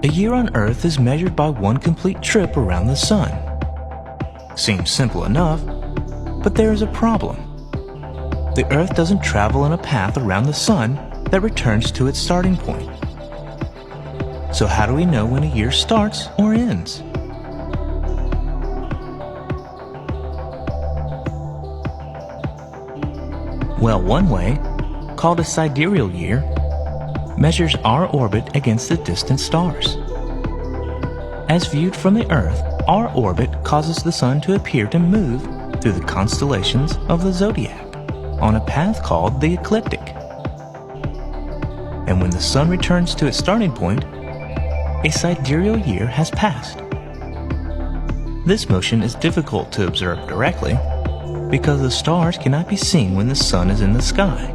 A year on Earth is measured by one complete trip around the Sun. Seems simple enough, but there is a problem. The Earth doesn't travel in a path around the Sun that returns to its starting point. So how do we know when a year starts or ends? Well, one way, called a sidereal year, measures our orbit against the distant stars. As viewed from the Earth, our orbit causes the Sun to appear to move through the constellations of the zodiac on a path called the ecliptic. And when the Sun returns to its starting point, a sidereal year has passed. This motion is difficult to observe directly because the stars cannot be seen when the Sun is in the sky.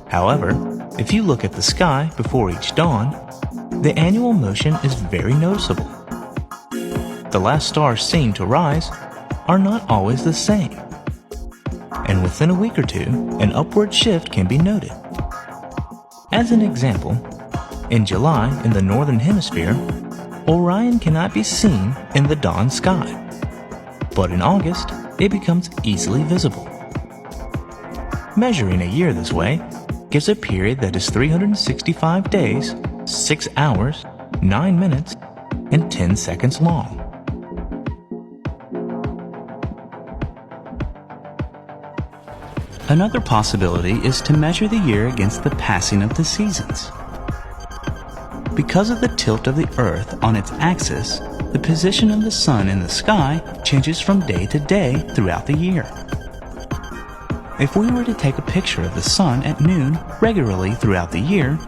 However, if you look at the sky before each dawn, the annual motion is very noticeable. The last stars seen to rise are not always the same, and within a week or two, an upward shift can be noted. As an example, in July in the Northern Hemisphere, Orion cannot be seen in the dawn sky, but in August, it becomes easily visible. Measuring a year this way gives a period that is 365 days, 6 hours, 9 minutes, and 10 seconds long. Another possibility is to measure the year against the passing of the seasons. Because of the tilt of the Earth on its axis, the position of the Sun in the sky changes from day to day throughout the year. If we were to take a picture of the Sun at noon regularly throughout the year,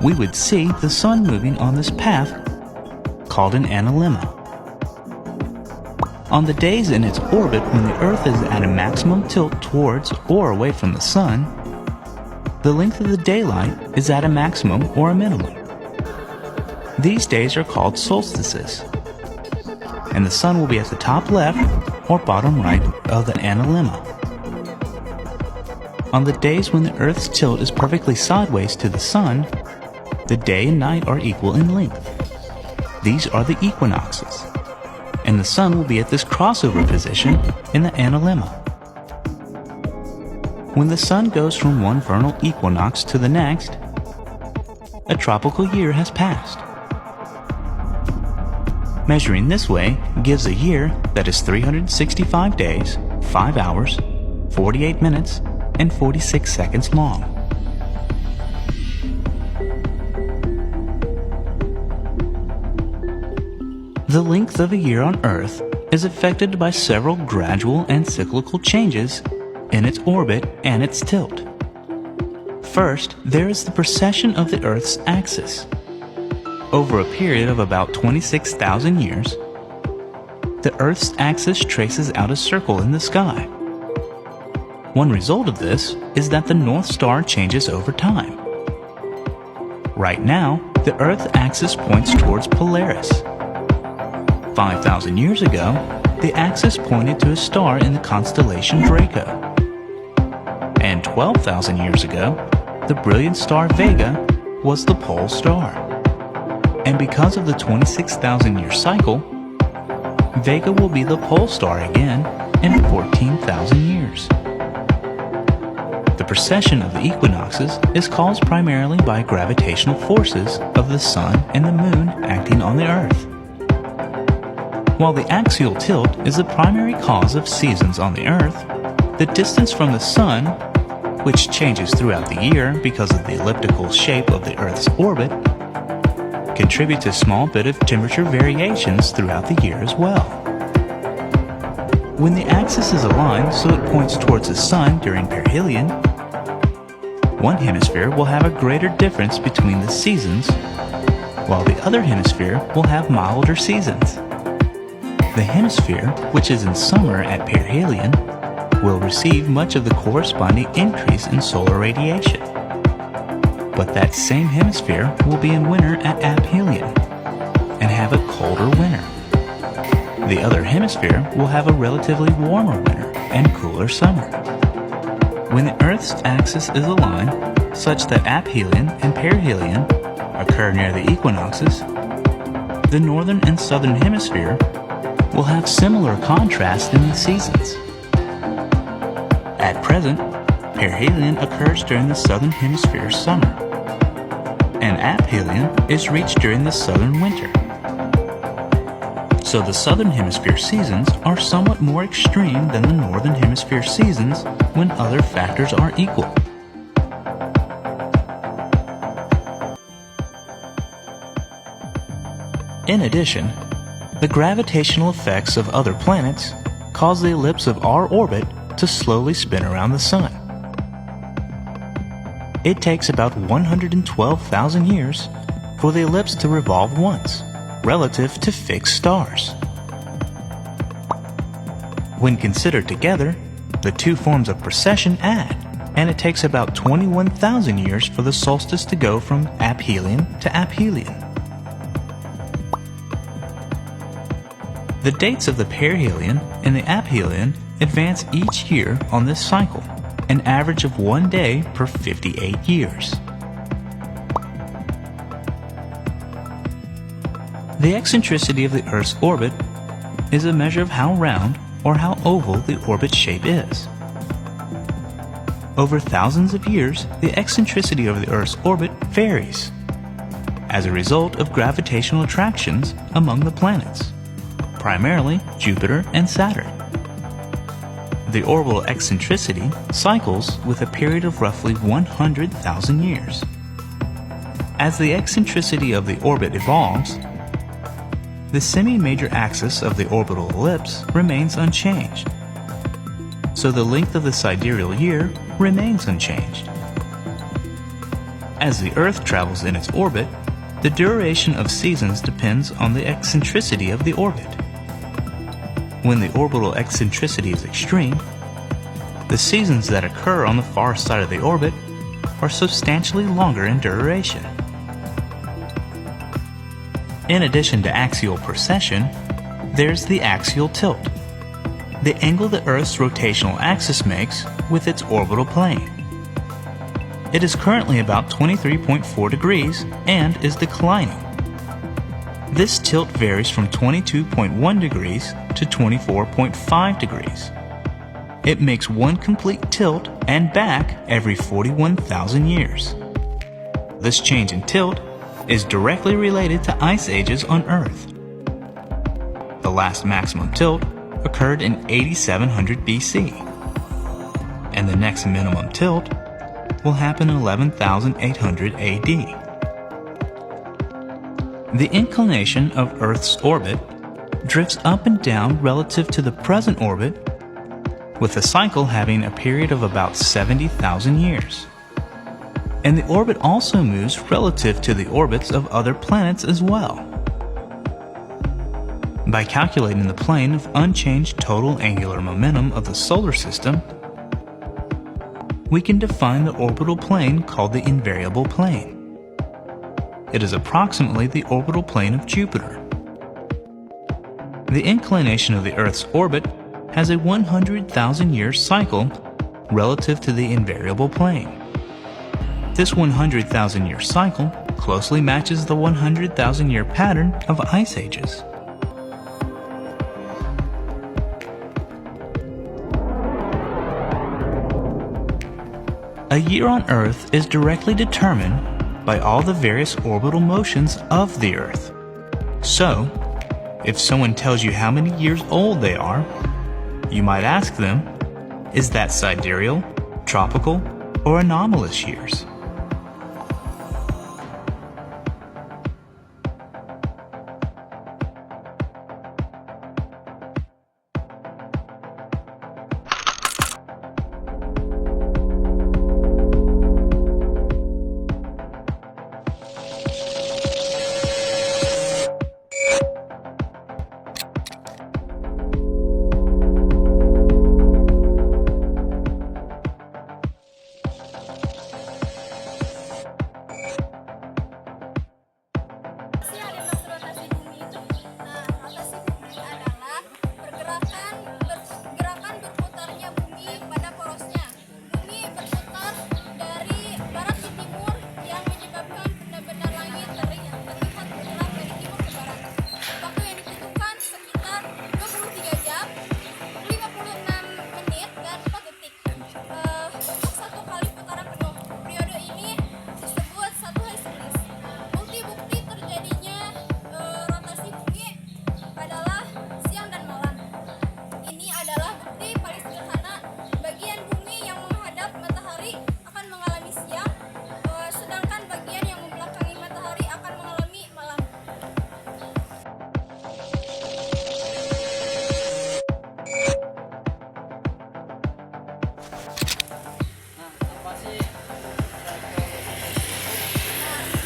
we would see the Sun moving on this path called an analemma. On the days in its orbit when the Earth is at a maximum tilt towards or away from the Sun, the length of the daylight is at a maximum or a minimum. These days are called solstices, and the Sun will be at the top left or bottom right of the analemma. On the days when the Earth's tilt is perfectly sideways to the Sun, the day and night are equal in length. These are the equinoxes, and the Sun will be at this crossover position in the analemma. When the Sun goes from one vernal equinox to the next, a tropical year has passed. Measuring this way gives a year that is 365 days, 5 hours, 48 minutes, and 46 seconds long. The length of a year on Earth is affected by several gradual and cyclical changes in its orbit and its tilt. First, there is the precession of the Earth's axis. Over a period of about 26,000 years, the Earth's axis traces out a circle in the sky. One result of this is that the North Star changes over time. Right now, the Earth's axis points towards Polaris. 5,000 years ago, the axis pointed to a star in the constellation Draco. And 12,000 years ago, the brilliant star Vega was the pole star. And because of the 26,000-year cycle, Vega will be the pole star again in 14,000 years. The precession of the equinoxes is caused primarily by gravitational forces of the Sun and the Moon acting on the Earth. While the axial tilt is the primary cause of seasons on the Earth, the distance from the Sun, which changes throughout the year because of the elliptical shape of the Earth's orbit, contributes a small bit of temperature variations throughout the year as well. When the axis is aligned so it points towards the Sun during perihelion, one hemisphere will have a greater difference between the seasons, while the other hemisphere will have milder seasons. The hemisphere, which is in summer at perihelion, will receive much of the corresponding increase in solar radiation. But that same hemisphere will be in winter at aphelion and have a colder winter. The other hemisphere will have a relatively warmer winter and cooler summer. When the Earth's axis is aligned such that aphelion and perihelion occur near the equinoxes, the northern and southern hemisphere will have similar contrast in the seasons. At present, perihelion occurs during the southern hemisphere's summer, and aphelion is reached during the southern winter. So the southern hemisphere seasons are somewhat more extreme than the northern hemisphere seasons when other factors are equal. In addition, the gravitational effects of other planets cause the ellipse of our orbit to slowly spin around the Sun. It takes about 112,000 years for the ellipse to revolve once, relative to fixed stars. When considered together, the two forms of precession add, and it takes about 21,000 years for the solstice to go from aphelion to aphelion. The dates of the perihelion and the aphelion advance each year on this cycle, an average of 1 day per 58 years. The eccentricity of the Earth's orbit is a measure of how round or how oval the orbit shape is. Over thousands of years, the eccentricity of the Earth's orbit varies as a result of gravitational attractions among the planets, primarily Jupiter and Saturn. The orbital eccentricity cycles with a period of roughly 100,000 years. As the eccentricity of the orbit evolves, the semi-major axis of the orbital ellipse remains unchanged, so the length of the sidereal year remains unchanged. As the Earth travels in its orbit, the duration of seasons depends on the eccentricity of the orbit. When the orbital eccentricity is extreme, the seasons that occur on the far side of the orbit are substantially longer in duration. In addition to axial precession, there's the axial tilt, the angle the Earth's rotational axis makes with its orbital plane. It is currently about 23.4 degrees and is declining. This tilt varies from 22.1 degrees to 24.5 degrees. It makes one complete tilt and back every 41,000 years. This change in tilt is directly related to ice ages on Earth. The last maximum tilt occurred in 8700 BC, and the next minimum tilt will happen in 11,800 AD. The inclination of Earth's orbit drifts up and down relative to the present orbit, with the cycle having a period of about 70,000 years. And the orbit also moves relative to the orbits of other planets as well. By calculating the plane of unchanged total angular momentum of the solar system, we can define the orbital plane called the invariable plane. It is approximately the orbital plane of Jupiter. The inclination of the Earth's orbit has a 100,000-year cycle relative to the invariable plane. This 100,000-year cycle closely matches the 100,000-year pattern of ice ages. A year on Earth is directly determined by all the various orbital motions of the Earth. So, if someone tells you how many years old they are, you might ask them, is that sidereal, tropical, or anomalous years?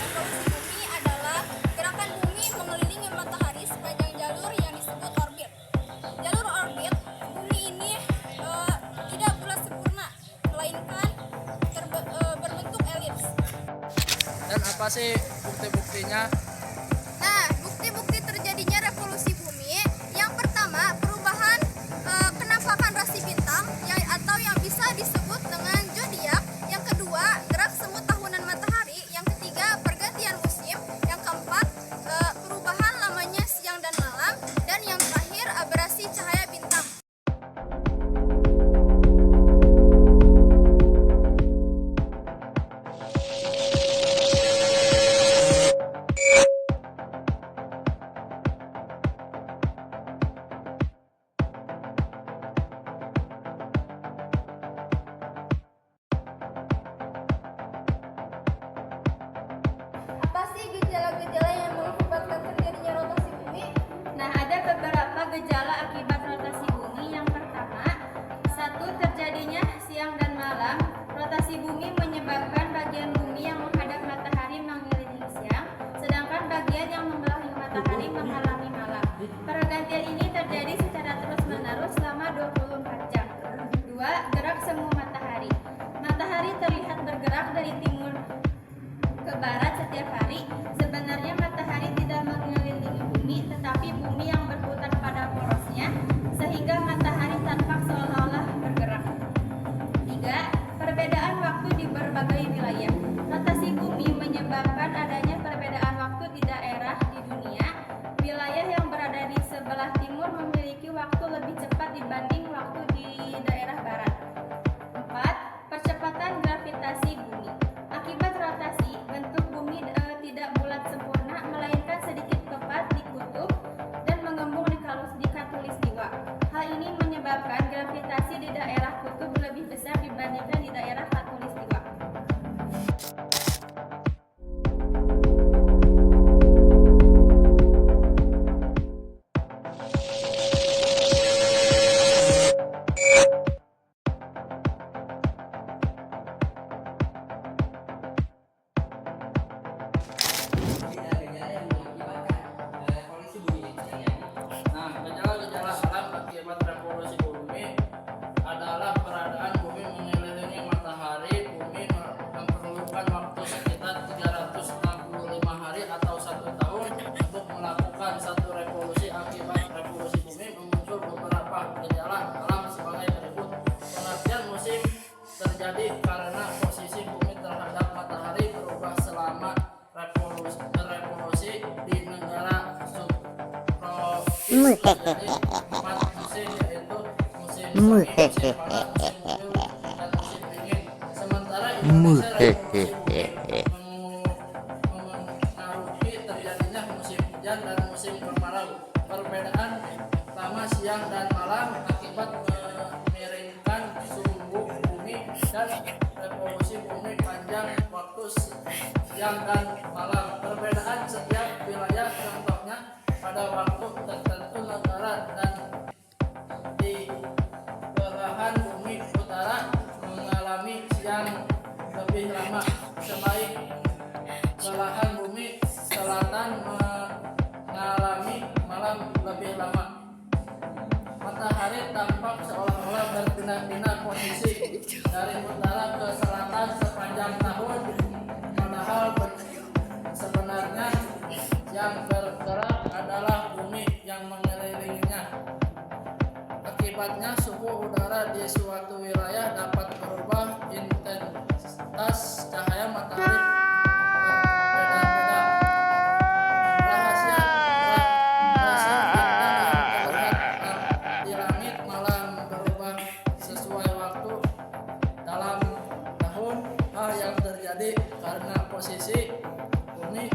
Revolusi bumi adalah gerakan bumi mengelilingi matahari sepanjang jalur yang disebut orbit. Jalur orbit bumi ini tidak bulat sempurna, melainkan berbentuk elips. Dan apa sih bukti-buktinya? Nah, bukti-bukti terjadinya revolusi bumi, yang pertama perubahan kenampakan rasi bintang atau yang bisa disebut dengan zodiak. Yang kedua, gerak semu tahunan matahari. Yang ketiga, pergantian musim. Yang keempat, perubahan lamanya siang dan malam. Dan yang terakhir, aberasi cahaya bintang. Apa sih gejala-gejala yang mengakibatkan terjadinya rotasi bumi? Nah, ada beberapa gejala akibat rotasi bumi. Yang pertama, satu, terjadinya siang dan malam. Rotasi bumi menyebabkan bagian bumi yang menghadap matahari mengelilingi siang, sedangkan bagian yang membelakangi matahari mengalami malam. Pergantian ini terjadi secara terus-menerus selama 24 jam. Dua, gerak semu matahari. Matahari terlihat bergerak dari timur ke barat setiap hari. Sebenarnya matahari tidak mengelilingi bumi, tetapi bumi yang berputar pada porosnya, sehingga matahari tampak seolah-olah bergerak. Tiga, perbedaan waktu di berbagai wilayah. Rotasi bumi menyebabkan adanya perbedaan waktu di daerah di dunia. Wilayah yang berada di sebelah timur memiliki waktu lebih cepat dibanding waktu di daerah barat. Empat, percepatan gravitasi bumi. Akibat rotasi, bentuk bumi tidak bulat sempurna, melainkan sedikit tepat di kutub dan mengembung di khatulistiwa. Hal ini menyebabkan gravitasi di daerah kutub lebih besar dibandingkan di daerah khatulistiwa. Nah, gejala-gejala alam akibat revolusi bumi adalah keberadaan bumi mengelilingi matahari. Bumi memerlukan waktu sekitar 365 hari atau 1 tahun untuk melakukan satu revolusi. Akibat revolusi bumi muncul beberapa gejala alam sebagai berikut. Pengertian musim terjadi karena posisi bumi terhadap matahari berubah selama revolusi di negara subtropis. Terjadi 4 musim, yaitu musim semi, musim panas, musim gugur, dan musim dingin. Sementara Indonesia revolusi bumi mengaruhi terjadinya musim hujan dan musim kemarau. Perbedaan lama siang dan malam akibat memiringkan sumbu bumi dan revolusi bumi panjang waktu siang dan malam. Perbedaan setiap wilayah, contohnya pada waktu tertentu negara dan di belahan bumi utara mengalami siang lebih lama, sebaik belahan bumi selatan mengalami malam lebih lama. Matahari tampak seolah-olah berpindah-pindah posisi dari utara ke selatan sepanjang tahun, padahal sebenarnya yang bergerak adalah bumi yang mengelilinginya. Akibatnya suhu udara di suatu wilayah dapat berubah, intensitas cahaya matahari berbeda-beda. Rahasia bintang yang terlihat di langit malam berubah sesuai waktu dalam tahun. Hal yang terjadi karena posisi bumi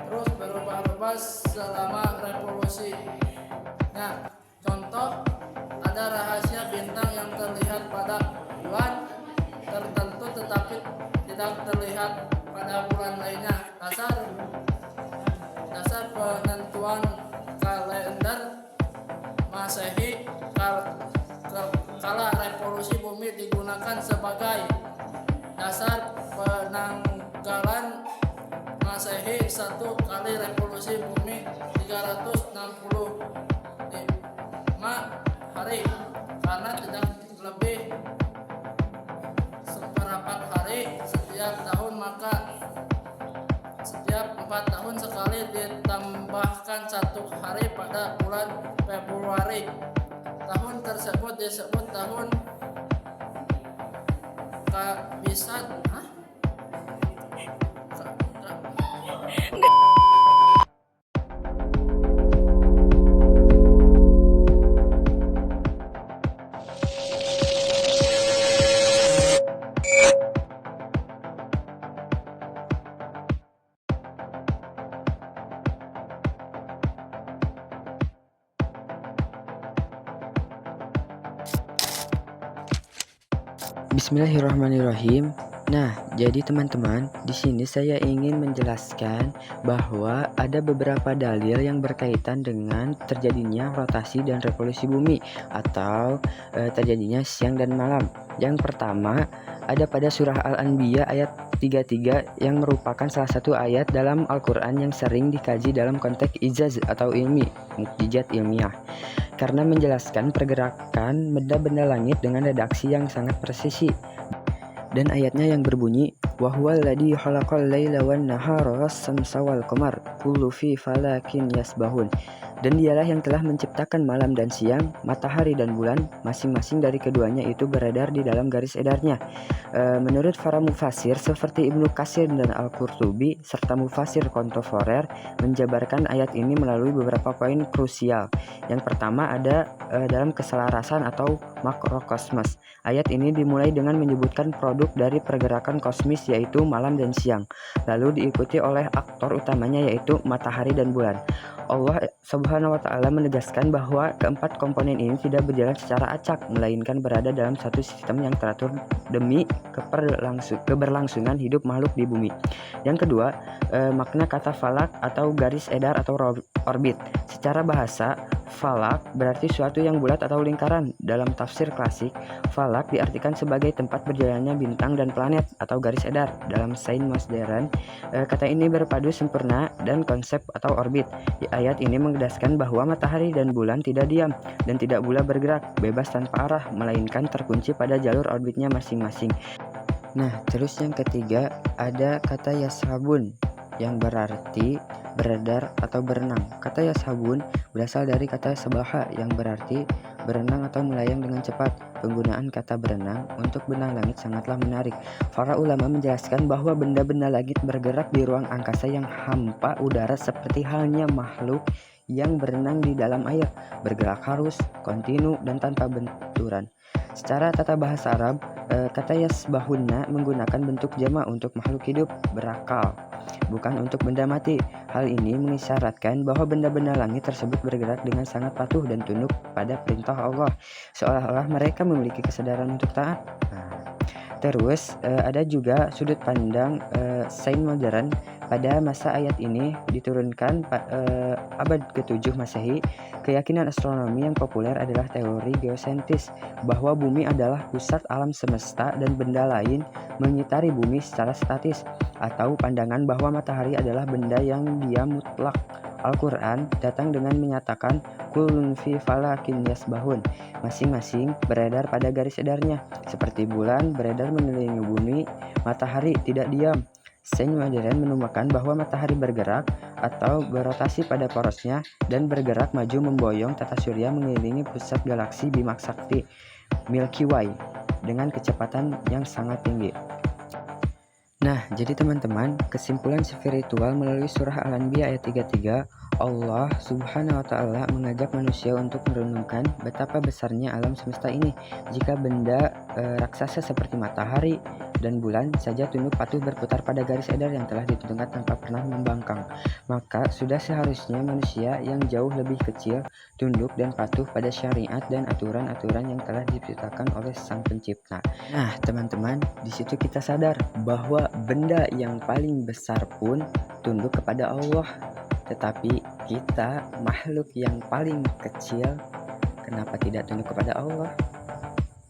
terus berubah-ubah selama revolusi. Nah, contoh, ada rahasia bintang yang terlihat pada bulan tertentu tetapi tidak terlihat pada bulan lainnya. Dasar penentuan kalender Masehi kala revolusi bumi digunakan sebagai dasar penanggalan Masehi 1 kali revolusi bumi 365 hari, karena tidak lebih seperempat hari setiap tahun, maka setiap 4 tahun sekali ditambahkan 1 hari pada bulan Februari. Tahun tersebut disebut tahun Kabisat. Bismillahirrahmanirrahim. Nah, jadi teman-teman, di sini saya ingin menjelaskan bahwa ada beberapa dalil yang berkaitan dengan terjadinya rotasi dan revolusi bumi atau terjadinya siang dan malam. Yang pertama, ada pada surah Al-Anbiya ayat 33 yang merupakan salah satu ayat dalam Al-Quran yang sering dikaji dalam konteks ijaz atau ilmi, mukjizat ilmiah, karena menjelaskan pergerakan benda-benda langit dengan redaksi yang sangat presisi. Dan ayatnya yang berbunyi, wa huwal ladzi khalaqal laila wan nahara was-samsa wal qamar kullu fi falakin yasbahun. Dan dialah yang telah menciptakan malam dan siang, matahari dan bulan, masing-masing dari keduanya itu beredar di dalam garis edarnya. Menurut para mufasir seperti Ibnu Katsir dan Al-Qurtubi serta mufasir kontemporer menjabarkan ayat ini melalui beberapa poin krusial. Yang pertama ada dalam keselarasan atau makrokosmos. Ayat ini dimulai dengan menyebutkan produk dari pergerakan kosmis yaitu malam dan siang, lalu diikuti oleh aktor utamanya yaitu matahari dan bulan. Allah Subhanahu wa Ta'ala menegaskan bahwa keempat komponen ini tidak berjalan secara acak, melainkan berada dalam satu sistem yang teratur demi keberlangsungan hidup makhluk di bumi. Yang kedua, makna kata falak atau garis edar atau orbit. Secara bahasa, falak berarti suatu yang bulat atau lingkaran. Dalam tafsir klasik, falak diartikan sebagai tempat berjalannya bintang dan planet atau garis edar. Dalam sains modern, kata ini berpadu sempurna dan konsep atau orbit. Di ayat ini menegaskan bahwa matahari dan bulan tidak diam dan tidak pula bergerak bebas tanpa arah, melainkan terkunci pada jalur orbitnya masing-masing. Nah, terus yang ketiga ada kata yashabun yang berarti beredar atau berenang. Kata yashabun berasal dari kata sabaha yang berarti berenang atau melayang dengan cepat. Penggunaan kata berenang untuk benda langit sangatlah menarik. Para ulama menjelaskan bahwa benda-benda langit bergerak di ruang angkasa yang hampa udara seperti halnya makhluk yang berenang di dalam air, bergerak harus, kontinu, dan tanpa benturan. Secara tata bahasa Arab, kata yasbahunna menggunakan bentuk jamak untuk makhluk hidup berakal, bukan untuk benda mati. Hal ini mengisyaratkan bahwa benda-benda langit tersebut bergerak dengan sangat patuh dan tunduk pada perintah Allah, seolah-olah mereka memiliki kesadaran untuk taat. Terus ada juga sudut pandang sains modern. Pada masa ayat ini diturunkan abad ke-7 Masehi. Keyakinan astronomi yang populer adalah teori geosentris, bahwa bumi adalah pusat alam semesta dan benda lain mengitari bumi secara statis, atau pandangan bahwa matahari adalah benda yang diam mutlak. Al-Quran datang dengan menyatakan kullun fi falakin yasbahun, masing-masing beredar pada garis edarnya, seperti bulan beredar mengelilingi bumi, matahari tidak diam. Sains modern menemukan bahwa matahari bergerak atau berotasi pada porosnya dan bergerak maju memboyong tata surya mengelilingi pusat galaksi Bima Sakti Milky Way dengan kecepatan yang sangat tinggi. Nah, jadi teman-teman, kesimpulan spiritual melalui surah Al-Anbiya ayat 33, Allah Subhanahu wa Ta'ala mengajak manusia untuk merenungkan betapa besarnya alam semesta ini. Jika benda raksasa seperti matahari dan bulan saja tunduk patuh berputar pada garis edar yang telah ditentukan tanpa pernah membangkang, maka sudah seharusnya manusia yang jauh lebih kecil tunduk dan patuh pada syariat dan aturan-aturan yang telah diciptakan oleh Sang Pencipta. Nah, teman-teman, di situ kita sadar bahwa benda yang paling besar pun tunduk kepada Allah. Tetapi kita, makhluk yang paling kecil, kenapa tidak tunduk kepada Allah?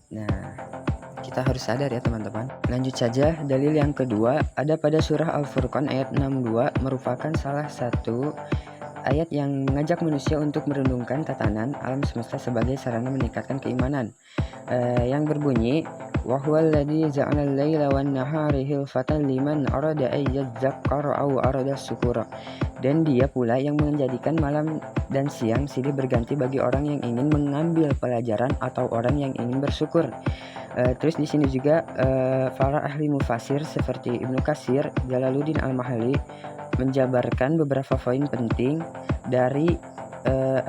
Nah, kita kita harus sadar ya teman-teman. Lanjut saja, dalil yang kedua ada pada surah Al-Furqan ayat 62, merupakan salah satu ayat yang mengajak manusia untuk merenungkan tatanan alam semesta sebagai sarana meningkatkan keimanan, yang berbunyi wa huwal ladzi ja'ala al-laila wan nahara khilfatan liman arada ay yadzakkara aw arada syukura. Dan dia pula yang menjadikan malam dan siang silih berganti bagi orang yang ingin mengambil pelajaran atau orang yang ingin bersyukur. Terus di sini juga para ahli mufasir seperti Ibnu Katsir, Jalaluddin Al-Mahalli menjabarkan beberapa poin penting dari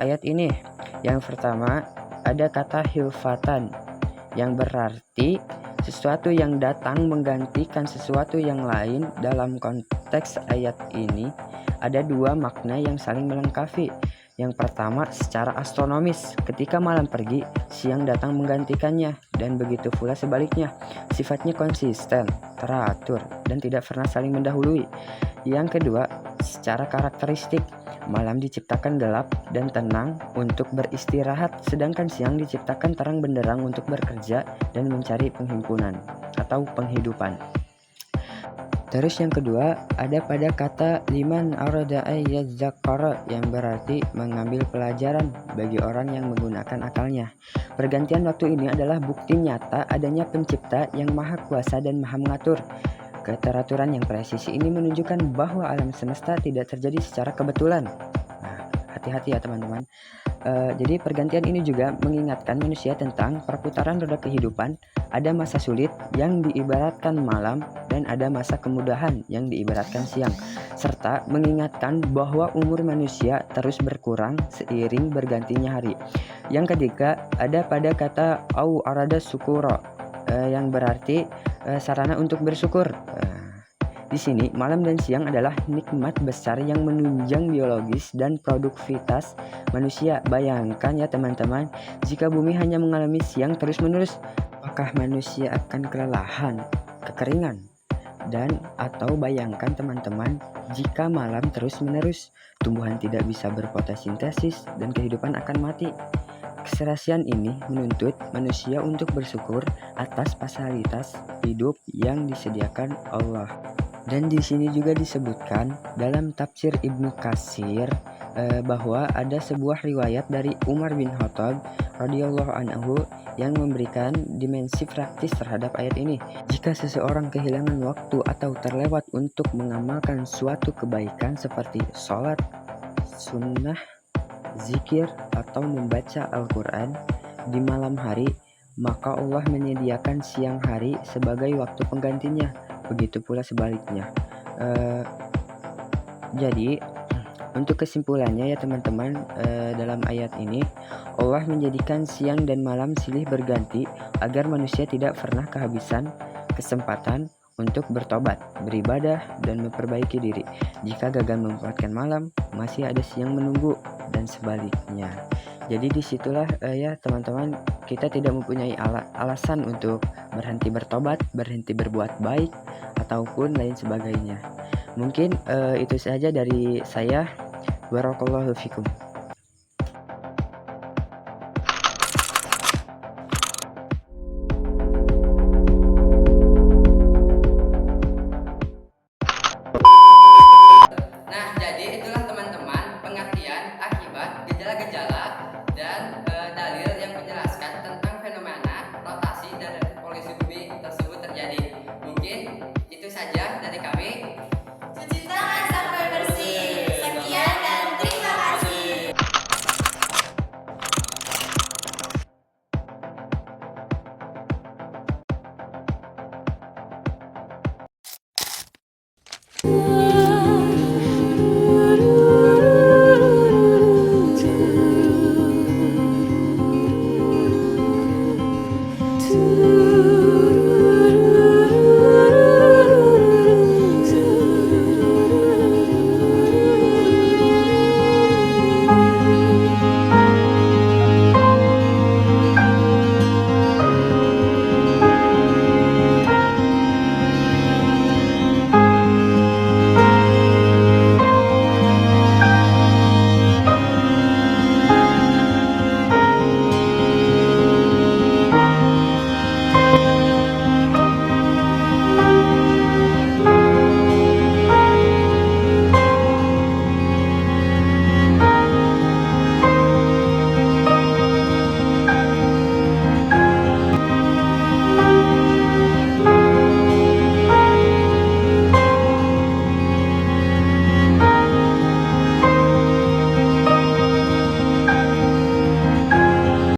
ayat ini. Yang pertama, ada kata hilfatan yang berarti sesuatu yang datang menggantikan sesuatu yang lain. Dalam konteks ayat ini ada dua makna yang saling melengkapi. Yang pertama, secara astronomis, ketika malam pergi, siang datang menggantikannya, dan begitu pula sebaliknya. Sifatnya konsisten, teratur, dan tidak pernah saling mendahului. Yang kedua, secara karakteristik, malam diciptakan gelap dan tenang untuk beristirahat, sedangkan siang diciptakan terang benderang untuk bekerja dan mencari penghimpunan atau penghidupan. Terus yang kedua ada pada kata liman arada ayyadzakkara yang berarti mengambil pelajaran bagi orang yang menggunakan akalnya. Pergantian waktu ini adalah bukti nyata adanya pencipta yang maha kuasa dan maha mengatur. Keteraturan yang presisi ini menunjukkan bahwa alam semesta tidak terjadi secara kebetulan. Nah, hati-hati ya teman-teman. Jadi pergantian ini juga mengingatkan manusia tentang perputaran roda kehidupan. Ada masa sulit yang diibaratkan malam dan ada masa kemudahan yang diibaratkan siang, serta mengingatkan bahwa umur manusia terus berkurang seiring bergantinya hari. Yang ketiga ada pada kata au arada syukura yang berarti sarana untuk bersyukur. Di sini, malam dan siang adalah nikmat besar yang menunjang biologis dan produktivitas manusia. Bayangkan ya teman-teman, jika bumi hanya mengalami siang terus-menerus, apakah manusia akan kelelahan, kekeringan? Dan atau bayangkan teman-teman, jika malam terus-menerus, tumbuhan tidak bisa berfotosintesis dan kehidupan akan mati. Keserasian ini menuntut manusia untuk bersyukur atas fasilitas hidup yang disediakan Allah. Dan di sini juga disebutkan dalam tafsir Ibnu Katsir bahwa ada sebuah riwayat dari Umar bin Khattab radhiyallahu anhu yang memberikan dimensi praktis terhadap ayat ini. Jika seseorang kehilangan waktu atau terlewat untuk mengamalkan suatu kebaikan seperti sholat, sunnah, zikir, atau membaca Al-Quran di malam hari, maka Allah menyediakan siang hari sebagai waktu penggantinya. Begitu pula sebaliknya. Jadi untuk kesimpulannya ya teman-teman, dalam ayat ini Allah menjadikan siang dan malam silih berganti agar manusia tidak pernah kehabisan kesempatan untuk bertobat, beribadah, dan memperbaiki diri. Jika gagal memanfaatkan malam, masih ada siang menunggu, dan sebaliknya. Jadi disitulah ya teman-teman, kita tidak mempunyai alasan untuk berhenti bertobat, berhenti berbuat baik, ataupun lain sebagainya. Mungkin itu saja dari saya. Barakallahu fikum. Nah, jadi itulah teman-teman pengertian akibat gejala-gejala dan dalil yang menjelaskan tentang fenomena rotasi dan revolusi bumi tersebut terjadi. Mungkin itu saja dari kami. Cuci tangan sampai bersih. Sekian dan terima kasih. Ooh.